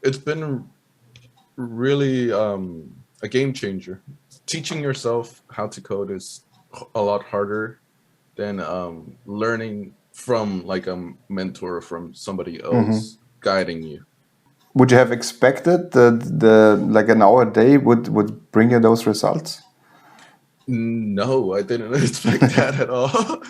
it's been really a game changer. Teaching yourself how to code is a lot harder than learning from like a mentor, from somebody else guiding you. Would you have expected that the like an hour a day would bring you those results? No, I didn't expect that at all.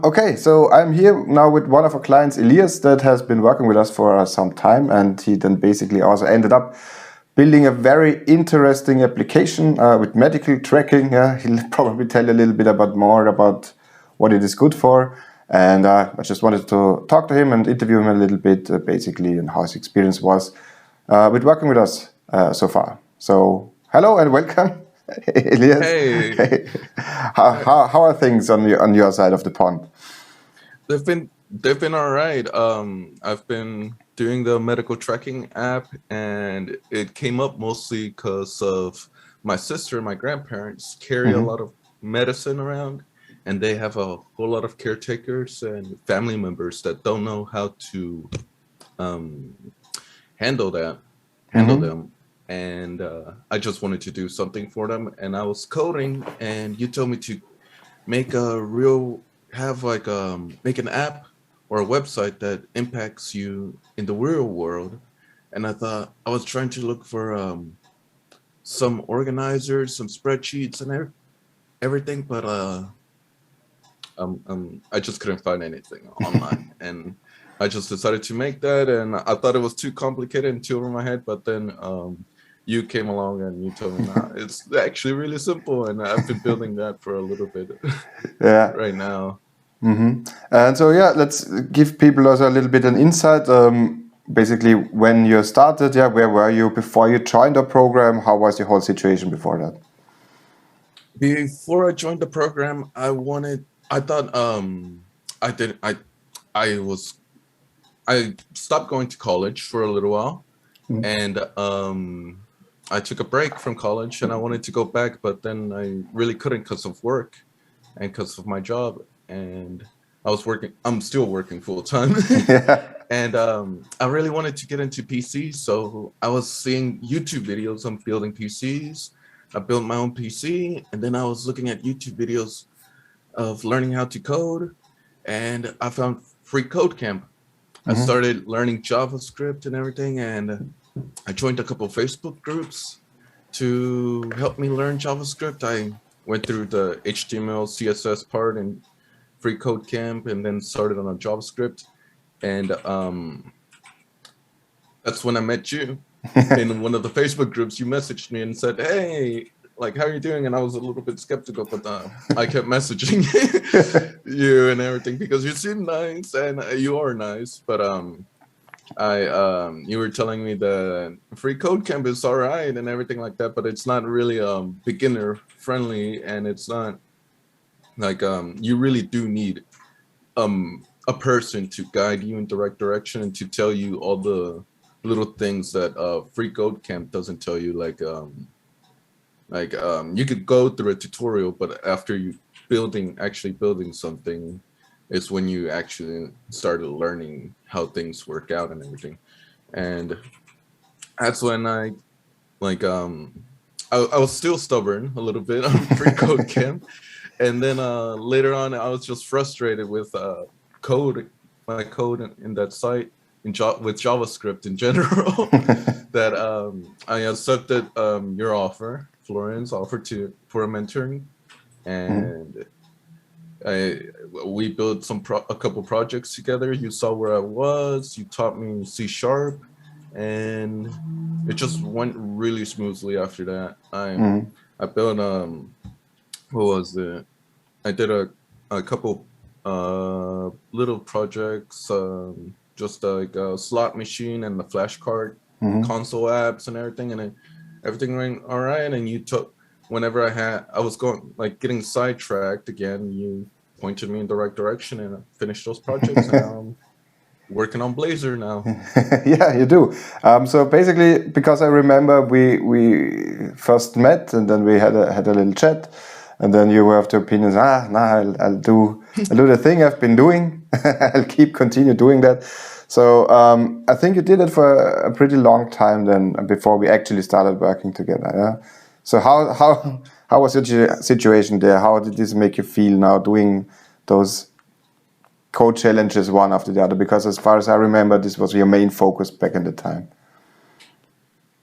Okay, so I'm here now with one of our clients, Elias, that has been working with us for some time, and he then basically also ended up building a very interesting application with medical tracking. He'll probably tell you a little bit more about what it is good for. And I just wanted to talk to him and interview him a little bit, basically, and how his experience was with working with us so far. So, hello and welcome, Elias. Hey, How are things on your side of the pond? they've been all right. I've been doing the medical tracking app, and it came up mostly because of my sister and my grandparents carry a lot of medicine around, and they have a whole lot of caretakers and family members that don't know how to um, handle them. And I just wanted to do something for them, and I was coding, and you told me to make a real have like make an app or a website that impacts you in the real world. And I thought I was trying to look for some organizers, some spreadsheets, and everything, but I just couldn't find anything online. And I just decided to make that, and I thought it was too complicated and too over my head, but then you came along and you told me, nah, it's actually really simple, and I've been building that for a little bit right now. And so, yeah, let's give people also a little bit an insight. Basically, when you started, where were you before you joined the program? How was your whole situation before that? Before I joined the program, I thought I stopped going to college for a little while, and I took a break from college, and I wanted to go back, but then I really couldn't because of work and because of my job. And I'm still working full time. And I really wanted to get into PCs, so I was seeing YouTube videos on building PCs. I built my own PC, and then I was looking at YouTube videos of learning how to code, and I found Free Code Camp. I started learning JavaScript and everything, and I joined a couple of Facebook groups to help me learn JavaScript. I went through the HTML, CSS part in Free Code Camp, and then started on a JavaScript. And that's when I met you in one of the Facebook groups. You messaged me and said, "Hey, like, how are you doing?" And I was a little bit skeptical, but I kept messaging you and everything because you seem nice and you are nice. But you were telling me that Free Code Camp is all right and everything like that, but it's not really beginner friendly, and it's not like you really do need a person to guide you in the right direction and to tell you all the little things that Free Code Camp doesn't tell you. You could go through a tutorial, but after you actually building something, is when you actually started learning how things work out and everything. And that's when I was still stubborn a little bit on Free Code Camp, and then later on I was just frustrated with my code in that site with JavaScript in general. That I accepted your offer, Florian's offer for a mentoring, and we built a couple projects together. You saw where I was. You taught me C#, and it just went really smoothly after that. I built what was it? I did a couple little projects, just like a slot machine and the flashcard console apps and everything, and everything went all right. And you took whenever I was getting sidetracked again, you pointed me in the right direction, and I finished those projects. And now I'm working on Blazor now. Yeah, you do. So basically, because I remember we first met, and then we had a little chat, and then you were of the opinion, I'll do the thing I've been doing. I'll continue doing that. So I think you did it for a pretty long time then before we actually started working together. Yeah. So how was your situation there? How did this make you feel now doing those code challenges one after the other? Because as far as I remember, this was your main focus back in the time.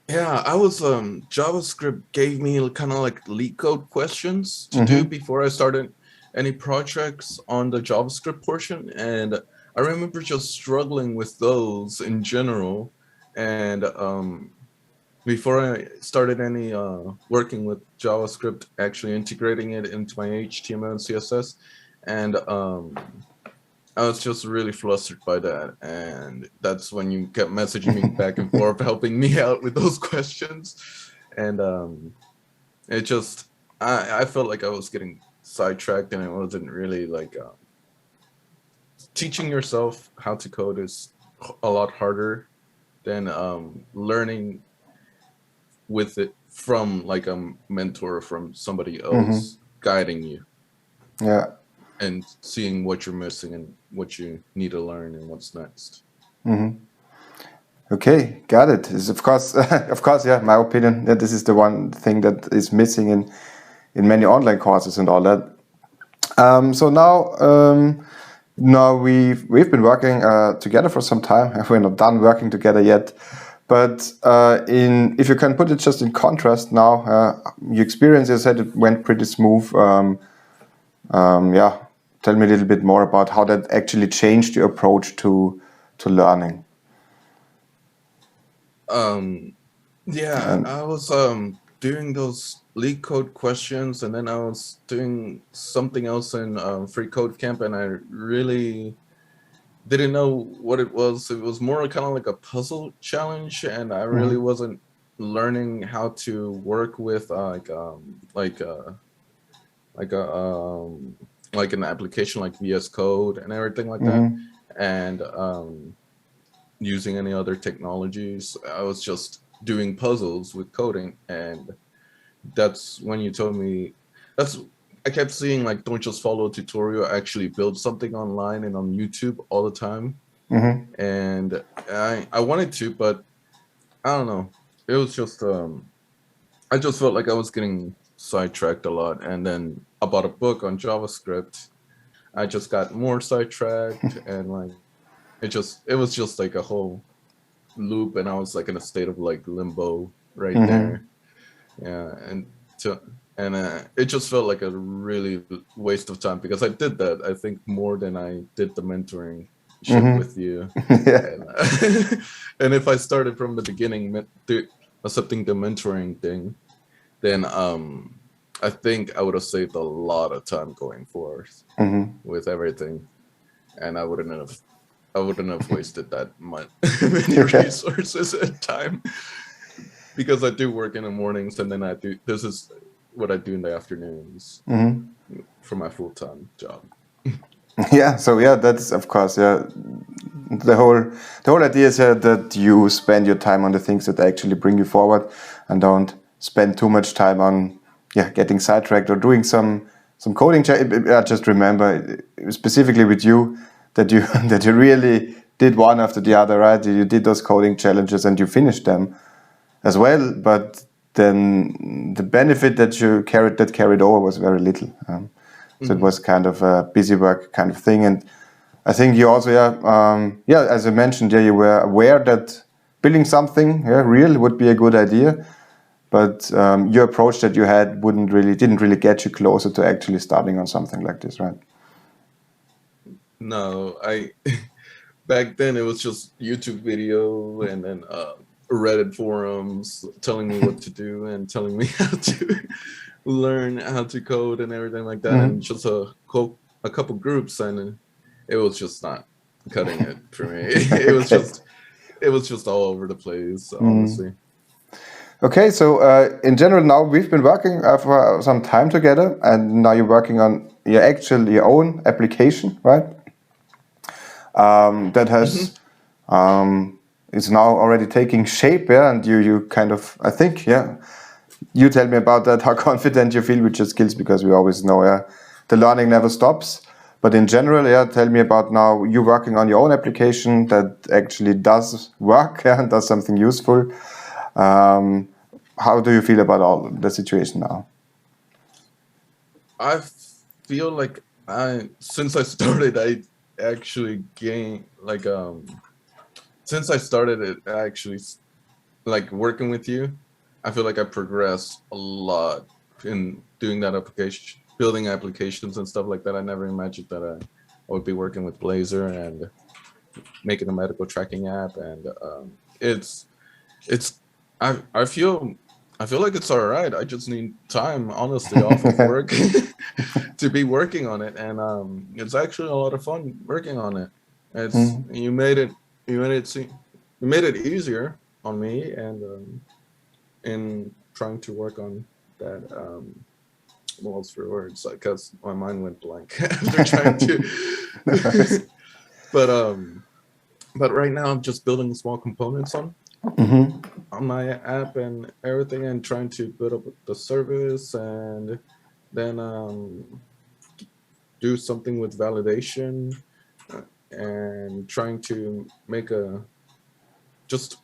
Yeah, I was JavaScript gave me kind of like leetcode questions to do before I started any projects on the JavaScript portion, and I remember just struggling with those in general. And before I started any working with JavaScript, actually integrating it into my HTML and CSS, and I was just really flustered by that, and that's when you kept messaging me back and forth, helping me out with those questions, and it just I felt like I was getting sidetracked, and it wasn't really like teaching yourself how to code is a lot harder than learning with it from like a mentor, from somebody else guiding you. Yeah. And seeing what you're missing and what you need to learn and what's next. Okay, got it. This is of course, yeah. My opinion that this is the one thing that is missing in many online courses and all that. So now we've been working together for some time. We're not done working together yet, but if you can put it just in contrast now, your experience, you said it went pretty smooth. Yeah, tell me a little bit more about how that actually changed your approach to learning. Yeah, I was doing those leetcode questions, and then I was doing something else in free code camp, and I really didn't know what it was. It was more kind of like a puzzle challenge, and I really wasn't learning how to work with like an application like VS Code and everything like that, and using any other technologies. I was just doing puzzles with coding, and that's when you told me. I kept seeing like, don't just follow a tutorial, actually build something online and on YouTube all the time. And I wanted to, but I don't know. It was just I just felt like I was getting sidetracked a lot, and then I bought a book on JavaScript. I just got more sidetracked, and like it was just like a whole loop, and I was like in a state of like limbo right there. Yeah, and it just felt like a really waste of time, because I did that, I think, more than I did the mentoring shit with you. And if I started from the beginning accepting the mentoring thing, then I think I would have saved a lot of time going forth with everything, and I wouldn't have wasted that much many resources and time, because I do work in the mornings, and then this is what I do in the afternoons for my full-time job. Yeah, so yeah, that's of course, yeah. The whole idea is that you spend your time on the things that actually bring you forward, and don't spend too much time on getting sidetracked or doing some coding. I just remember specifically with you that you that you really did one after the other, right? You did those coding challenges and you finished them as well, but then the benefit that you carried over was very little. So it was kind of a busy work kind of thing. And I think you also, as I mentioned, you were aware that building something real would be a good idea, but your approach that you had didn't really get you closer to actually starting on something like this, right? No, back then it was just YouTube video, and then Reddit forums telling me what to do and telling me how to learn how to code and everything like that, and just a couple groups, and it was just not cutting it for me. It was just all over the place, honestly. Okay, so in general, now we've been working for some time together, and now you're working on your own application, right? That has is now already taking shape, and you kind of, I think, you tell me about that, how confident you feel with your skills, because we always know the learning never stops. But in general, yeah, tell me about now you working on your own application that actually does work and does something useful. How do you feel about all the situation now? I feel like since I started, I actually gained like since I started it actually like working with you, I feel like I progressed a lot in doing that application, building applications and stuff like that. I never imagined that I would be working with Blazor and making a medical tracking app, and it's I feel like it's all right. I just need time, honestly, off of work to be working on it, and it's actually a lot of fun working on it. It's you made it you made it easier on me, and in trying to work on that. Walls for words, because my mind went blank after trying to. but right now I'm just building small components on my app and everything, and trying to build up the service, and then do something with validation, and trying to make a just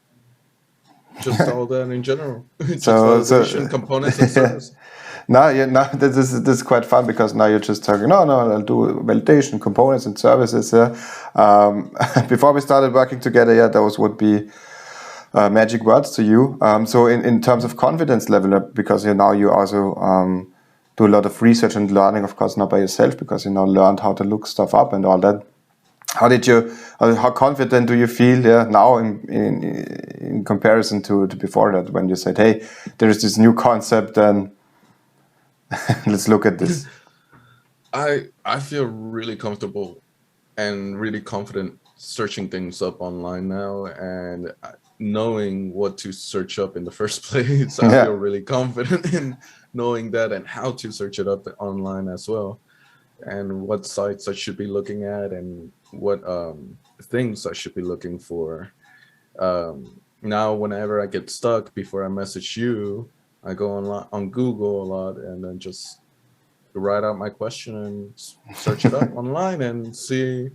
all that in general. Just validation, components, and service. Now, yeah, now this is quite fun because now you're just talking. No, I'll do validation, components, and services. Before we started working together, yeah, those would be magic words to you. So in terms of confidence level, because now you also do a lot of research and learning, of course, not by yourself, because you now learned how to look stuff up and all that. How confident do you feel now in comparison to before that, when you said, hey, there is this new concept and let's look at this? I feel really comfortable and really confident searching things up online now, and knowing what to search up in the first place. I feel really confident in knowing that, and how to search it up online as well, and what sites I should be looking at, and what things I should be looking for. Now, whenever I get stuck, before I message you, I go on Google a lot, and then just write out my question and search it up online and see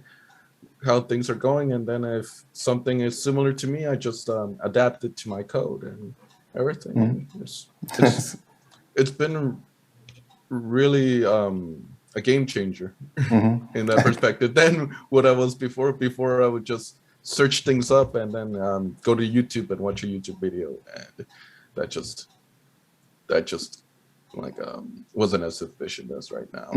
how things are going. And then if something is similar to me, I just adapt it to my code and everything. It's been really a game changer in that perspective than what I was before. Before I would just search things up and then go to YouTube and watch a YouTube video, and that just like wasn't as efficient as right now.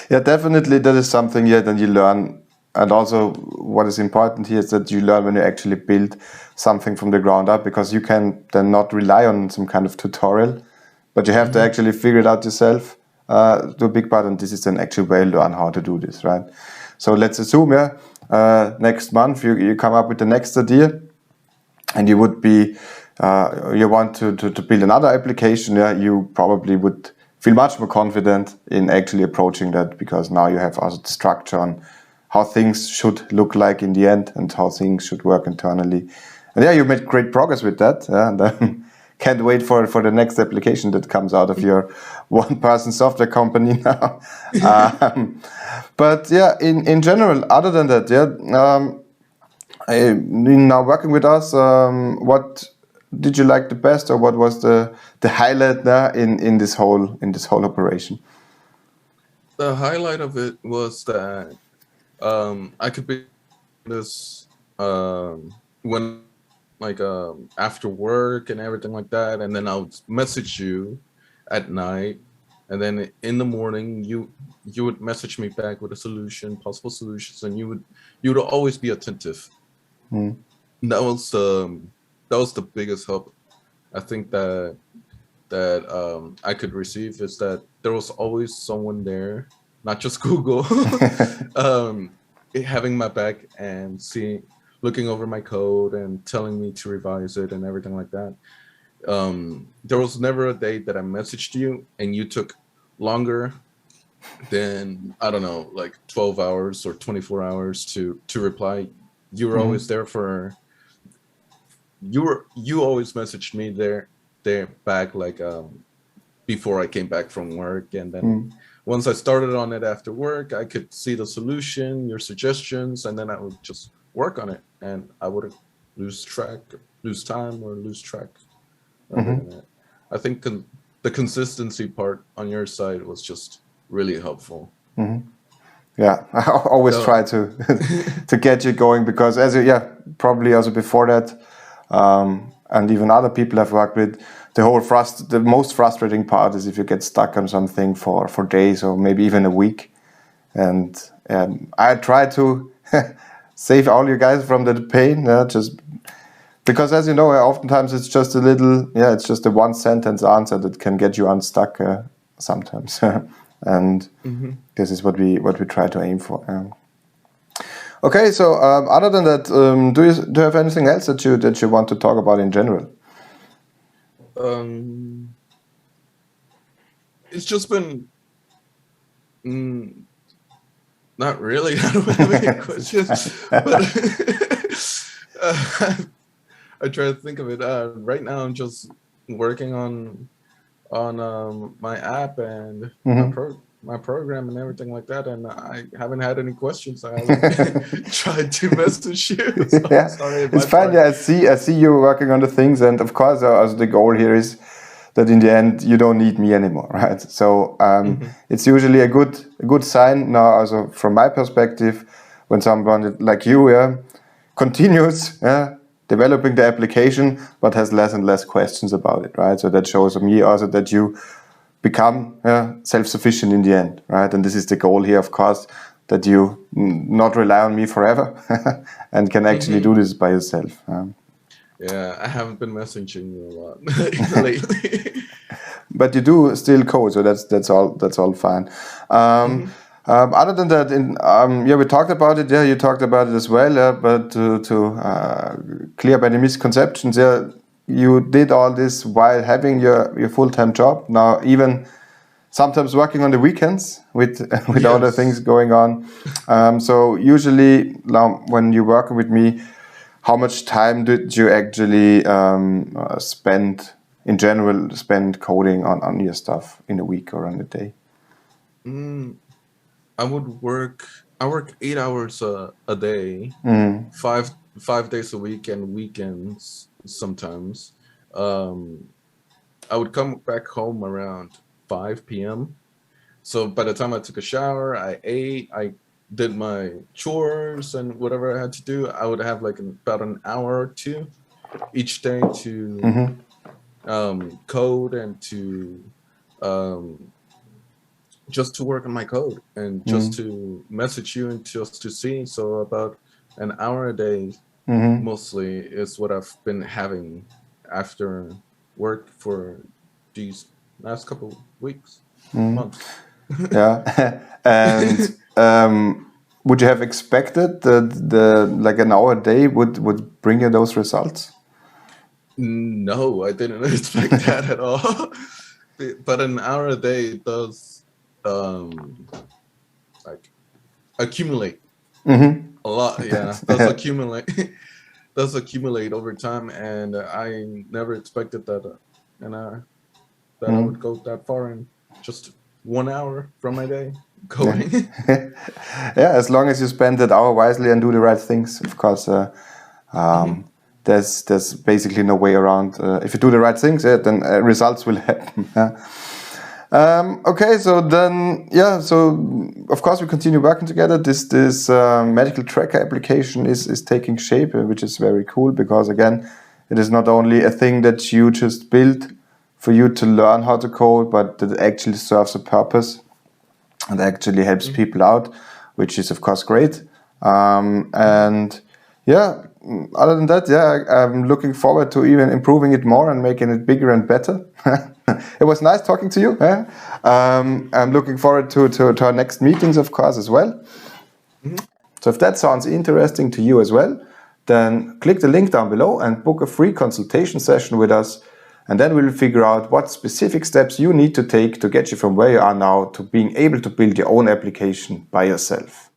Yeah, definitely that is something that you learn. And also what is important here is that you learn when you actually build something from the ground up, because you can then not rely on some kind of tutorial, but you have to actually figure it out yourself to a big part, and this is then actually where you learn how to do this, right? So let's assume next month you come up with the next idea, and you would be you want to build another application. You probably would feel much more confident in actually approaching that, because now you have also the structure on how things should look like in the end and how things should work internally. And you made great progress with that. And can't wait for the next application that comes out of your one-person software company now. But in general, other than that, now working with us, what did you like the best, or what was the highlight in this whole operation? The highlight of it was that I could be this when after work and everything like that, and then I'll message you at night, and then in the morning you would message me back with a solution, possible solutions, and you would always be attentive. That was the biggest help I think that I could receive, is that there was always someone there, not just Google, having my back and looking over my code and telling me to revise it and everything like that. There was never a day that I messaged you and you took longer than, I don't know, like 12 hours or 24 hours to reply. You were always there you always messaged me there back, like before I came back from work, and then once I started on it after work, I could see the solution, your suggestions, and then I would just work on it, and I wouldn't lose time, or lose track of it. And I think the consistency part on your side was just really helpful. Yeah, I always try to to get you going, because probably also before that, and even other people I've worked with, the most frustrating part is if you get stuck on something for days or maybe even a week. And I try to save all you guys from the pain, just because, as you know, oftentimes it's just it's just a one sentence answer that can get you unstuck sometimes. And this is what we try to aim for. Okay, so other than that, do you have anything else that you want to talk about in general? It's just been not really. I don't have any questions, but I try to think of it. Right now, I'm just working on my app and my program and everything like that, and I haven't had any questions. I haven't tried to message you. So Yeah, sorry, it's fine. Yeah, I see you working on the things, and of course, also the goal here is that in the end you don't need me anymore, right? So it's usually a good sign now, also from my perspective, when someone like you continues developing the application, but has less and less questions about it, right? So that shows me also that you become self-sufficient in the end, right? And this is the goal here, of course, that you not rely on me forever and can actually do this by yourself. Yeah, I haven't been messaging you a lot lately. But you do still code, so that's all fine. Other than that, we talked about it. Yeah, you talked about it as well. But to clear up any misconceptions, you did all this while having your full-time job. Now, even sometimes working on the weekends with other things going on. So usually, now when you're working with me, how much time did you actually spend coding on your stuff in a week or on a day? I work 8 hours a day, 5 days a week, and weekends sometimes. I would come back home around 5 p.m. So by the time I took a shower, I ate, I did my chores and whatever I had to do, I would have like about an hour or two each day to code and to just to work on my code and just to message you and just to see. So about an hour a day mostly is what I've been having after work for these last couple weeks, months. Yeah. And would you have expected that like an hour a day would bring you those results? No, I didn't expect that at all. But an hour a day does like accumulate a lot. Yeah, does accumulate over time, and I never expected that, and that I would go that far in just 1 hour from my day coding. Yeah, as long as you spend that hour wisely and do the right things, of course. There's basically no way around. If you do the right things, then results will happen. Okay, so then, so of course we continue working together. This medical tracker application is taking shape, which is very cool, because again, it is not only a thing that you just built for you to learn how to code, but that actually serves a purpose and actually helps people out, which is of course great. And yeah, other than that, I'm looking forward to even improving it more and making it bigger and better. It was nice talking to you. I'm looking forward to our next meetings, of course, as well. So if that sounds interesting to you as well, then click the link down below and book a free consultation session with us. And then we'll figure out what specific steps you need to take to get you from where you are now to being able to build your own application by yourself.